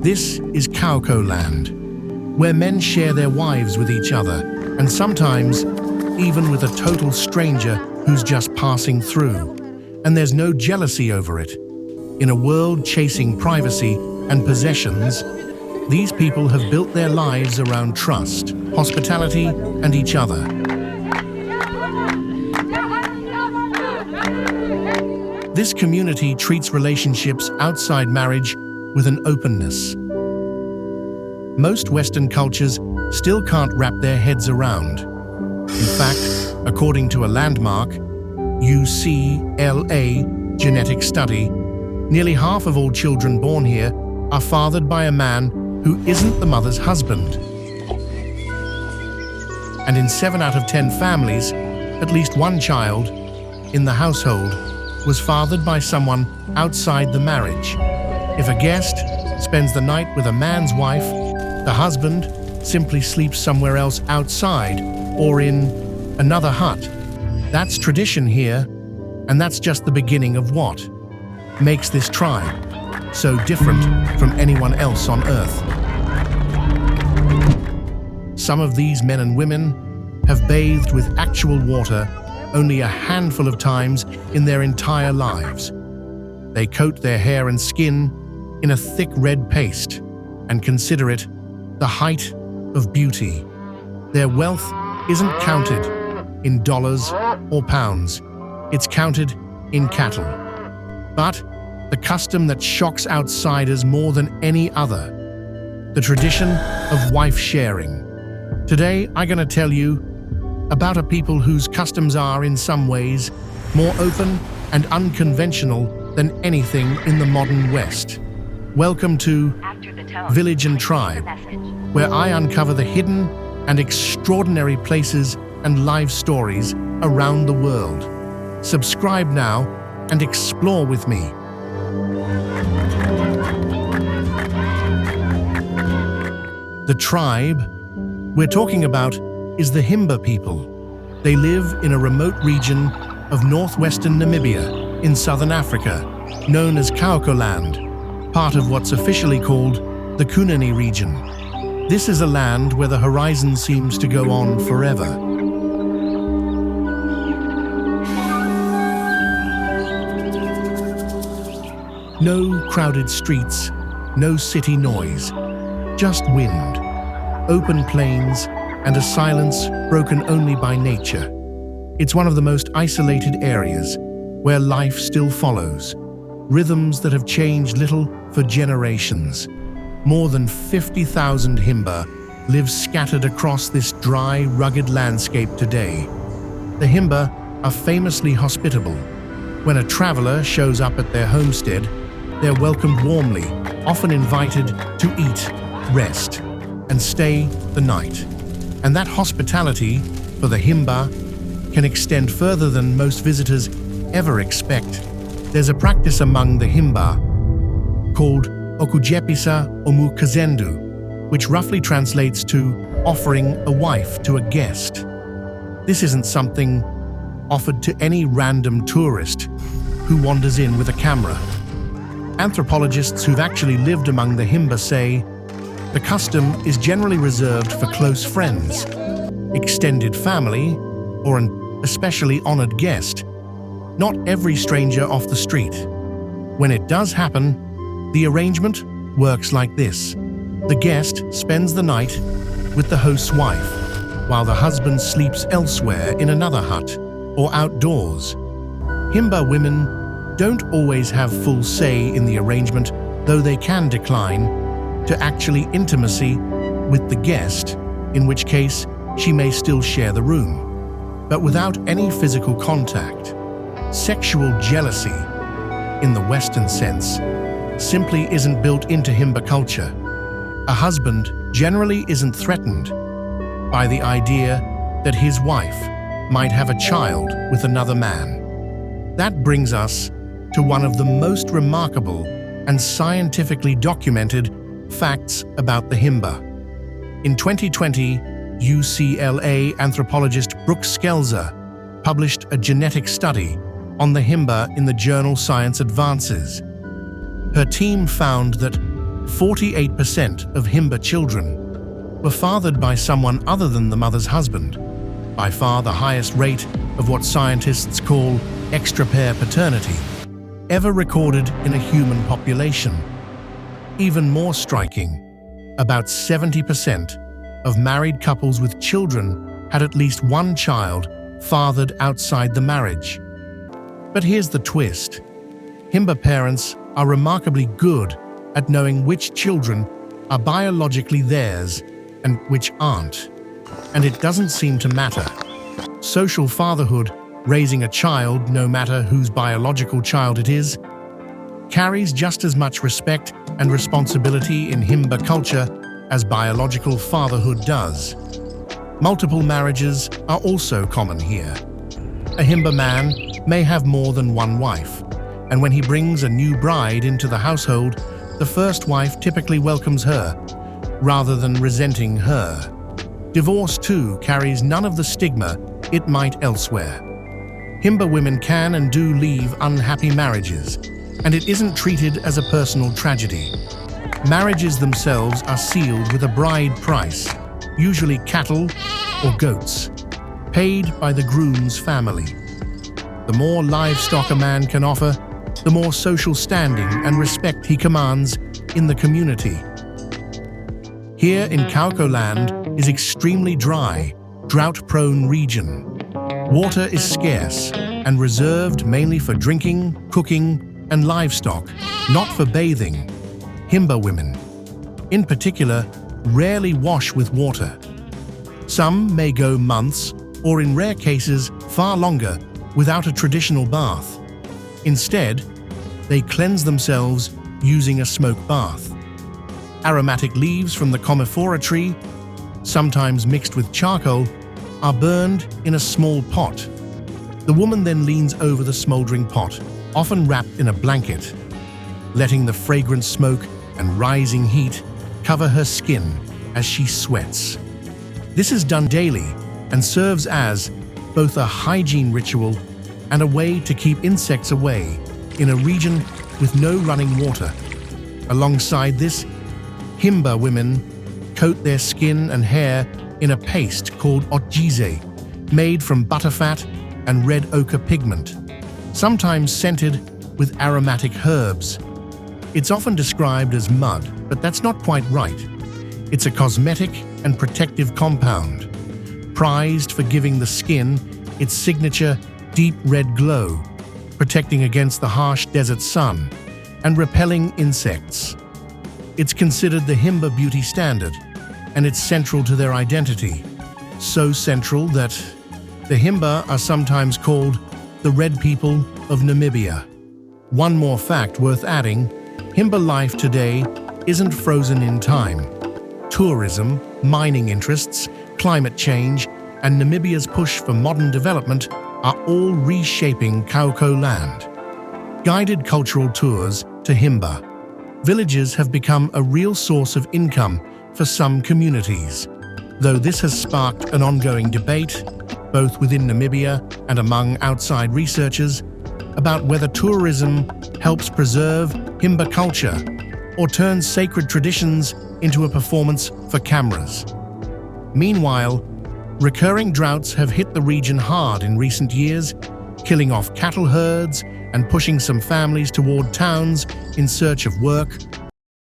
This is Kaokoland, where men share their wives with each other, and sometimes even with a total stranger who's just passing through. And there's no jealousy over it. In a world chasing privacy and possessions, these people have built their lives around trust, hospitality, and each other. This community treats relationships outside marriage with an openness most Western cultures still can't wrap their heads around. In fact, according to a landmark, UCLA genetic study, nearly half of all children born here are fathered by a man who isn't the mother's husband. And in 7 out of 10 families, at least one child in the household was fathered by someone outside the marriage. If a guest spends the night with a man's wife, the husband simply sleeps somewhere else outside or in another hut. That's tradition here, and that's just the beginning of what makes this tribe so different from anyone else on Earth. Some of these men and women have bathed with actual water only a handful of times in their entire lives. They coat their hair and skin in a thick red paste and consider it the height of beauty. Their wealth isn't counted in dollars or pounds. It's counted in cattle. But the custom that shocks outsiders more than any other, the tradition of wife sharing. Today, I'm going to tell you about a people whose customs are, in some ways, more open and unconventional than anything in the modern West. Welcome to Village and Tribe, where I uncover the hidden and extraordinary places and life stories around the world. Subscribe now and explore with me. The tribe we're talking about is the Himba people. They live in a remote region of northwestern Namibia in southern Africa, known as Kaokoland, part of what's officially called the Kunene region. This is a land where the horizon seems to go on forever. No crowded streets, no city noise, just wind, open plains, and a silence broken only by nature. It's one of the most isolated areas where life still follows, rhythms that have changed little for generations. More than 50,000 Himba live scattered across this dry, rugged landscape today. The Himba are famously hospitable. When a traveler shows up at their homestead, they're welcomed warmly, often invited to eat, rest, and stay the night. And that hospitality for the Himba can extend further than most visitors ever expect. There's a practice among the Himba called Okujepisa Omukazendu, which roughly translates to offering a wife to a guest. This isn't something offered to any random tourist who wanders in with a camera. Anthropologists who've actually lived among the Himba say the custom is generally reserved for close friends, extended family, or an especially honored guest, not every stranger off the street. When it does happen, the arrangement works like this. The guest spends the night with the host's wife, while the husband sleeps elsewhere in another hut or outdoors. Himba women don't always have full say in the arrangement, though they can decline to actually intimacy with the guest, in which case she may still share the room, but without any physical contact. Sexual jealousy, in the Western sense, simply isn't built into Himba culture. A husband generally isn't threatened by the idea that his wife might have a child with another man. That brings us to one of the most remarkable and scientifically documented facts about the Himba. In 2020, UCLA anthropologist Brooke Skelzer published a genetic study on the Himba in the journal Science Advances. Her team found that 48% of Himba children were fathered by someone other than the mother's husband, by far the highest rate of what scientists call extra-pair paternity ever recorded in a human population. Even more striking, about 70% of married couples with children had at least one child fathered outside the marriage. But here's the twist. Himba parents are remarkably good at knowing which children are biologically theirs and which aren't. And it doesn't seem to matter. Social fatherhood, raising a child, no matter whose biological child it is, carries just as much respect and responsibility in Himba culture as biological fatherhood does. Multiple marriages are also common here. A Himba man may have more than one wife, and when he brings a new bride into the household, the first wife typically welcomes her, rather than resenting her. Divorce, too, carries none of the stigma it might elsewhere. Himba women can and do leave unhappy marriages, and it isn't treated as a personal tragedy. Marriages themselves are sealed with a bride price, usually cattle or goats, paid by the groom's family. The more livestock a man can offer, the more social standing and respect he commands in the community. Here in Kaokoland is extremely dry, drought-prone region. Water is scarce and reserved mainly for drinking, cooking, and livestock, not for bathing. Himba women, in particular, rarely wash with water. Some may go months, or in rare cases, far longer, without a traditional bath. Instead, they cleanse themselves using a smoke bath. Aromatic leaves from the commiphora tree, sometimes mixed with charcoal, are burned in a small pot. The woman then leans over the smoldering pot, often wrapped in a blanket, letting the fragrant smoke and rising heat cover her skin as she sweats. This is done daily and serves as both a hygiene ritual and a way to keep insects away in a region with no running water. Alongside this, Himba women coat their skin and hair in a paste called otjize, made from butterfat and red ochre pigment, sometimes scented with aromatic herbs. It's often described as mud, but that's not quite right. It's a cosmetic and protective compound, prized for giving the skin its signature deep red glow, protecting against the harsh desert sun and repelling insects. It's considered the Himba beauty standard, and it's central to their identity. So central that the Himba are sometimes called the Red People of Namibia. One more fact worth adding, Himba life today isn't frozen in time. Tourism, mining interests, climate change, and Namibia's push for modern development are all reshaping Kaokoland. Guided cultural tours to Himba villages have become a real source of income for some communities, though this has sparked an ongoing debate, both within Namibia and among outside researchers, about whether tourism helps preserve Himba culture or turns sacred traditions into a performance for cameras. Meanwhile, recurring droughts have hit the region hard in recent years, killing off cattle herds and pushing some families toward towns in search of work